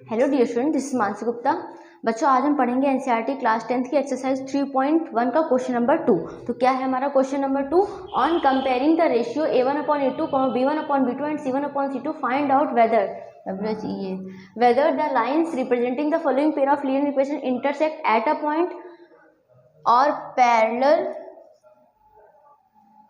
Hello dear student, this is Mansi Gupta. बच्चों, आज हम पढ़ेंगे एनसीईआरटी क्लास 10th की एक्सरसाइज 3.1 का क्वेश्चन नंबर 2। तो क्या है हमारा question number 2? On comparing the ratio a1/a2, b1/b2 and c1/c2 find out whether the lines representing the following pair of linear equation intersect at a point or parallel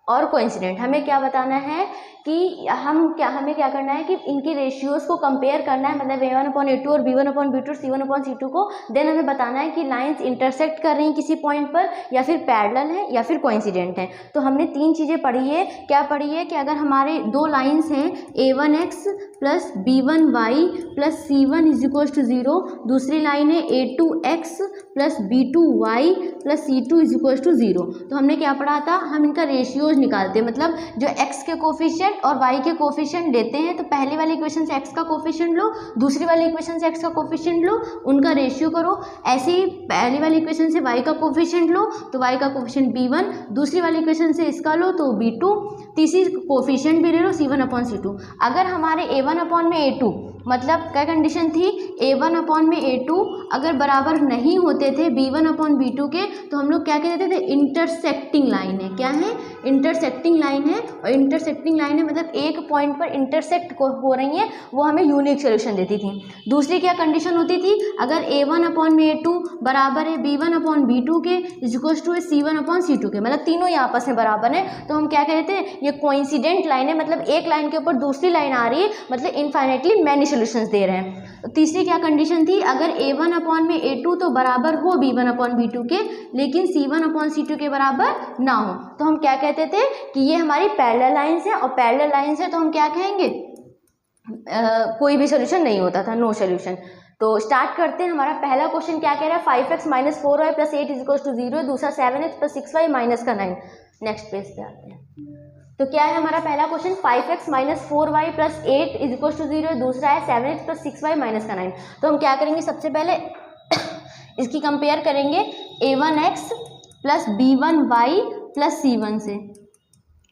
और coincident. हमें क्या बताना है कि हमें क्या करना है कि इनकी रेशियोज को कंपेयर करना है, मतलब a1/a2 और b1/b2 c1/c2 को। देन हमें बताना है कि लाइंस इंटरसेक्ट कर रही हैं किसी पॉइंट पर, या फिर पैरेलल है या फिर कोइंसिडेंट है। तो हमने तीन चीज़ें पढ़ी है। क्या पढ़ी है कि अगर हमारे दो लाइंस हैं a1x plus b1y plus c1 is equal to 0, दूसरी लाइन है a2x plus b2y plus c2 is equal to 0। तो हमने क्या पढ़ा था, हम इनका रेशियोज निकालते हैं, मतलब जो x के कोफिशिएंट और y के कोफिशिएंट देते हैं तो पहले वाली इक्वेशन से x का कोफिशिएंट लो, दूसरी वाली इक्वेशन से x का कोफिशिएंट लो, उनका रेशियो करो। ऐसे ही पहली वाली इक्वेशन से y का कोफिशिएंट लो तो y का कोफिशिएंट b1, दूसरी वाली इक्वेशन से इसका लो तो b2, तीसरी कोफिशिएंट भी ले लो c1/c2। अगर हमारे a1/a2 मतलब क्या कंडीशन थी, a1/a2 अगर बराबर नहीं होते थे b1/b2 के, तो हम लोग क्या कहते थे, इंटरसेक्टिंग लाइन है। क्या है? इंटरसेक्टिंग लाइन है। और इंटरसेक्टिंग लाइन है मतलब एक पॉइंट पर इंटरसेक्ट हो रही है, वो हमें यूनिक सोल्यूशन देती थी। दूसरी क्या कंडीशन होती थी, अगर a1/a2 बराबर है b1/b2 के इज इक्वल टू c1/c2 के, मतलब तीनों ही आपस में बराबर है, तो हम क्या कहते हैं, ये कोइंसिडेंट लाइन है, मतलब एक लाइन के ऊपर दूसरी लाइन आ रही है, मतलब इनफाइनेटली मैनी सॉल्यूशंस दे रहे हैं। तो तीसरी क्या कंडीशन थी, अगर a1/a2 तो बराबर हो b1/b2 के, लेकिन c1/c2 के बराबर ना हो, तो हम क्या कहते थे कि ये हमारी पैरेलल लाइंस है। और पैरेलल लाइंस है तो हम क्या कहेंगे, कोई भी सोल्यूशन नहीं होता था, नो सोल्यूशन। तो स्टार्ट करते हैं। हमारा पहला क्वेश्चन क्या कह रहा है, 5x - 4y + 8 = 0, दूसरा 7x + 6y - 9। नेक्स्ट पेज पे आते हैं। तो क्या है हमारा पहला क्वेश्चन, 5x - 4y + 8 = 0, दूसरा है 7x + 6y - 9। तो हम क्या करेंगे, सबसे पहले इसकी कंपेयर करेंगे a1x plus b1y plus c1 से।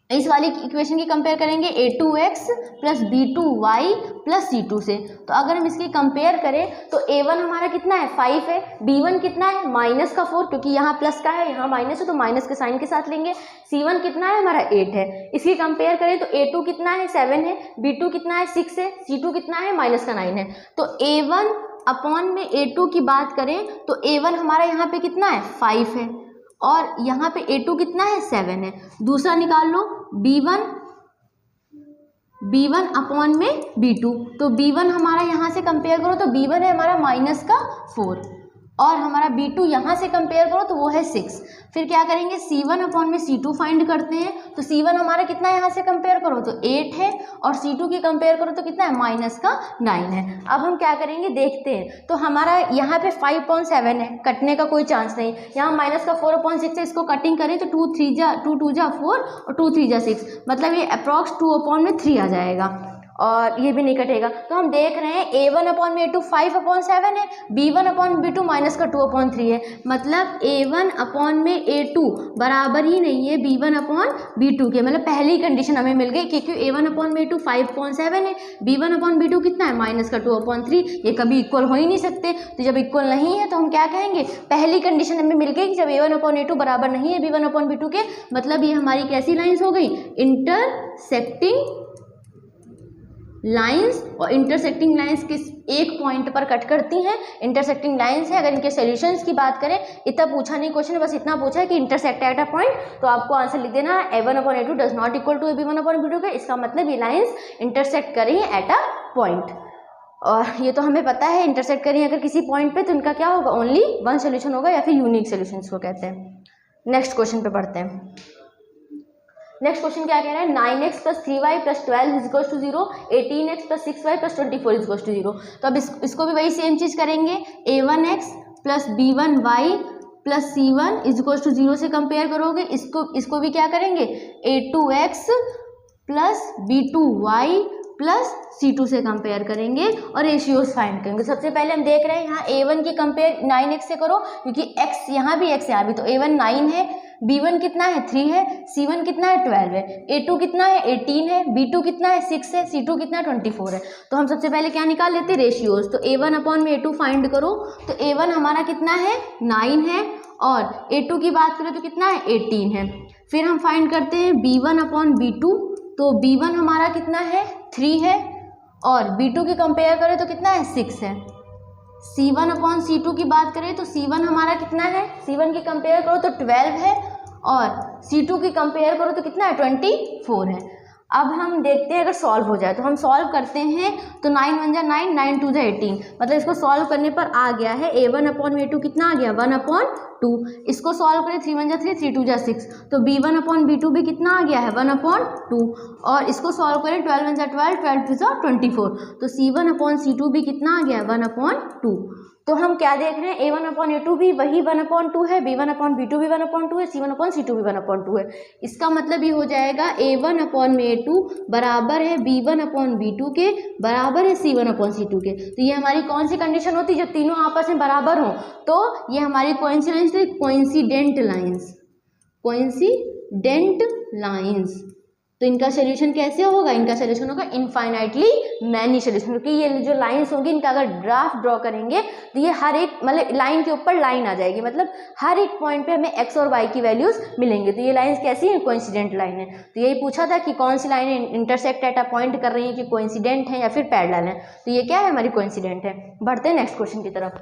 इस वाली इक्वेशन की कंपेयर करेंगे a2x plus b2y plus c2 से। तो अगर हम इसकी कंपेयर करें तो a1 हमारा कितना है, 5 है, b1 कितना है -4, क्योंकि यहाँ प्लस का है यहाँ माइनस है तो माइनस के साइन के साथ लेंगे। c1 कितना है हमारा 8 है। इसकी कंपेयर करें तो a2 कितना है 7 है, b2 कितना है 6 है, c2 कितना है -9 है। तो a1 में a2 की बात करें तो a1 हमारा यहाँ पे कितना है 5 है, और यहाँ पे a2 कितना है 7 है। दूसरा निकाल लो b1 में b2, तो b1 हमारा यहाँ से कंपेयर करो तो b1 है हमारा -4, और हमारा b2 यहाँ से कंपेयर करो तो वो है 6। फिर क्या करेंगे, c1 में c2 फाइंड करते हैं। तो c1 हमारा कितना है, यहाँ से कंपेयर करो तो 8 है, और c2 की कंपेयर करो तो कितना है -9 है। अब हम क्या करेंगे देखते हैं। तो हमारा यहाँ पे 5/7 है, कटने का कोई चांस नहीं। यहाँ -4/6 है, इसको कटिंग करें तो 2 2 जा 4 और 2 3 जा 6, मतलब ये अप्रॉक्स 2/3 आ जाएगा, और ये भी नहीं कटेगा। तो हम देख रहे हैं a1/a2 5/7 है, b1/b2 -2/3 है, मतलब a1/a2 बराबर ही नहीं है b1/b2 के। मतलब पहली कंडीशन हमें मिल गई, क्योंकि a1/a2 5/7 है, b1/b2 कितना है -2/3। ये कभी इक्वल हो ही नहीं सकते। तो जब इक्वल नहीं है तो हम क्या कहेंगे, पहली कंडीशन हमें मिल गई कि जब a1/a2 बराबर नहीं है b1/b2 के, मतलब ये हमारी कैसी लाइन्स हो गई, इंटरसेक्टिंग लाइंस। और इंटरसेक्टिंग लाइंस किस एक पॉइंट पर कट करती हैं, इंटरसेक्टिंग लाइंस है। अगर इनके सॉल्यूशंस की बात करें, इतना पूछा नहीं क्वेश्चन, बस इतना पूछा है कि इंटरसेक्ट एट अ पॉइंट, तो आपको आंसर लिख देना a1/a2 does not equal to b1/b2 के। इसका मतलब ये लाइंस इंटरसेक्ट कर रही है एट अ पॉइंट, और ये तो हमें पता है इंटरसेक्ट कर रही है अगर किसी पॉइंट पे, तो इनका क्या होगा, ओनली वन सोल्यूशन होगा, या फिर यूनिक सोल्यूशंस को कहते हैं। नेक्स्ट क्वेश्चन पे पढ़ते हैं। नेक्स्ट क्वेश्चन क्या कह रहा है, 9x + 3y + 12 = 0, 18x + 6y + 24 = 0। तो अब इसको भी वही सेम चीज़ करेंगे, a1x + b1y + c1 = 0 से कंपेयर करोगे। इसको भी क्या करेंगे, a2x + b2y + c2 से कंपेयर करेंगे और रेशियोज फाइंड करेंगे। सबसे पहले हम देख रहे हैं यहाँ a1 की कंपेयर 9x से करो, क्योंकि x यहाँ भी x यहाँ भी, तो a1 9 है, B1 कितना है 3 है, C1 कितना है 12 है, A2 कितना है 18 है, B2 कितना है 6 है, C2 कितना है 24 है। तो हम सबसे पहले क्या निकाल लेते हैं रेशियोज। तो A1 अपॉन में A2 फाइंड करो। तो A1 हमारा कितना है 9 है और A2 की बात करें तो कितना है 18 है। फिर हम फाइंड करते हैं B1 अपॉन B2। तो B1 हमारा कितना है 3 है और B2 की कंपेयर करें तो कितना है 6 है। C1 अपॉन C2 की बात करें तो C1 हमारा कितना है, C1 की कंपेयर करो तो 12 है और C2 की कंपेयर करो तो कितना है 24 है। अब हम देखते हैं अगर सॉल्व हो जाए तो हम सॉल्व करते हैं। तो 9 1 जा 9, 9 2 जा 18, मतलब इसको सॉल्व करने पर आ गया है A1 अपॉन A2 कितना आ गया 1/2। इसको सॉल्व करें 3 1 जा 3, 3 2 जा 6, तो B1 अपॉन B2 भी कितना आ गया है 1/2। और इसको सॉल्व करें 12 1 जा 12, 12 2 जा 24, तो C1 अपॉन C2 भी कितना आ गया 1/2। तो हम क्या देख रहे हैं A1 अपॉन A2 भी वही 1/2 है, B1 अपॉन B2 भी 1/2 है, C1 अपॉन C2 भी 1/2 है। इसका मतलब ये हो जाएगा A1 अपॉन में A2 बराबर है B1 अपॉन B2 के, बराबर है C1 अपॉन C2 के। तो ये हमारी कौन सी कंडीशन होती है जब तीनों आपस में बराबर हों? तो ये हमारी कोइंसिडेंट लाइंस, कोइंसिडेंट लाइंस। तो इनका सोल्यूशन कैसे होगा? इनका सोल्यूशन होगा इनफाइनाइटली मैनी सोल्यूशन, क्योंकि ये जो लाइंस होंगी इनका अगर ग्राफ ड्रॉ करेंगे तो ये हर एक मतलब लाइन के ऊपर लाइन आ जाएगी, मतलब हर एक पॉइंट पे हमें x और y की वैल्यूज मिलेंगे। तो ये लाइंस कैसी है? कोइंसिडेंट लाइन है। तो यही पूछा था कि कौन सी लाइनें इंटरसेक्ट एट अ पॉइंट कर रही हैं, कि कोइंसिडेंट है या फिर पैरेलल है। तो ये क्या है? हमारी कोइंसिडेंट है। बढ़ते हैं नेक्स्ट क्वेश्चन की तरफ।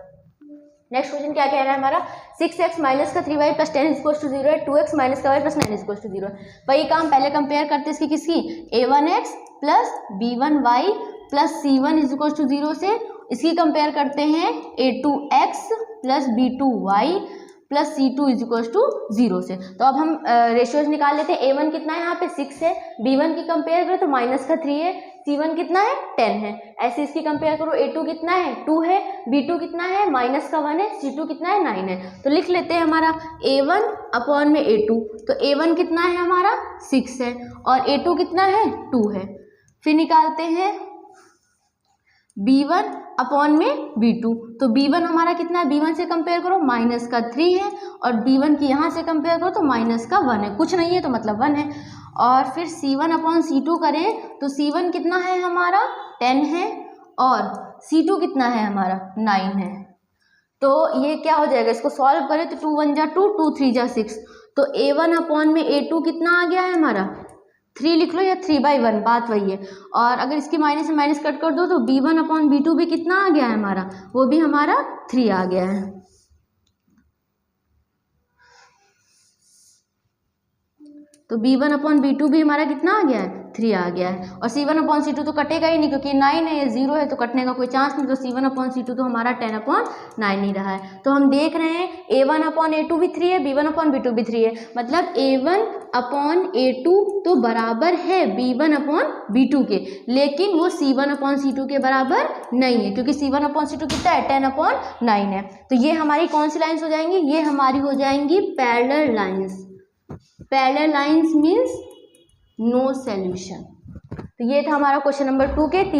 नेक्स्ट क्वेश्चन क्या कह रहा है हमारा? 6x माइनस का 3y plus 10 is equals to 0 है, 2x माइनस का y plus 9 is equals to 0 है। वही काम पहले कंपेयर करते हैं इसकी किसकी? a1x plus b1y plus c1 is equals to 0 से इसकी कंपेयर करते हैं a2x plus b2y plus C2 is equals to 0 से। तो अब हम रेशियोज निकाल लेते हैं। A1 कितना है यहाँ पे 6 है, B1 की कंपेयर करें तो माइनस का 3 है, C1 कितना है 10 है। ऐसे इसकी कंपेयर करो A2 कितना है 2 है, B2 कितना है माइनस का 1 है, C2 कितना है 9 है। तो लिख लेते हैं हमारा A1 अपॉन में A2। तो A1 कितना है हमारा 6 है और A2 कितना है 2 है। फिर निकालते हैं B1 अपॉन में B2। तो B1 हमारा कितना है, B1 से कंपेयर करो माइनस का 3 है और B1 की यहाँ से कंपेयर करो तो माइनस का 1 है, कुछ नहीं है तो मतलब 1 है। और फिर C1 अपॉन C2 करें तो C1 कितना है हमारा 10 है और C2 कितना है हमारा 9 है। तो ये क्या हो जाएगा? इसको सॉल्व करें तो 2 1 जा 2, 2 3 जा 6, तो A1 अपॉन में A2 कितना आ गया है हमारा 3 लिख लो या 3/1, बात वही है। और अगर इसकी माइनस से माइनस कट कर दो तो B1 अपॉन B2 भी कितना आ गया है हमारा, वो भी हमारा 3 आ गया है। तो B1 अपॉन B2 भी हमारा कितना आ गया है 3 आ गया है। और C1 अपॉन C2 तो कटेगा ही नहीं क्योंकि 9 है, ये 0 है तो कटने का कोई चांस नहीं। तो C1 अपॉन C2 तो हमारा 10 अपॉन 9 ही रहा है। तो हम देख रहे हैं A1 अपॉन A2 भी 3 है, B1 अपॉन B2 भी 3 है, मतलब A1 अपॉन A2 तो बराबर है B1 अपॉन B2 के, लेकिन वो C1 अपॉन C2 के बराबर नहीं है क्योंकि C1 अपॉन C2 कितना है 10 अपॉन 9 है। तो ये हमारी कौन सी लाइन्स हो जाएंगी? ये हमारी हो जाएंगी parallel lines. Parallel lines means no solution. तो ये था हमारा क्वेश्चन नंबर 2 के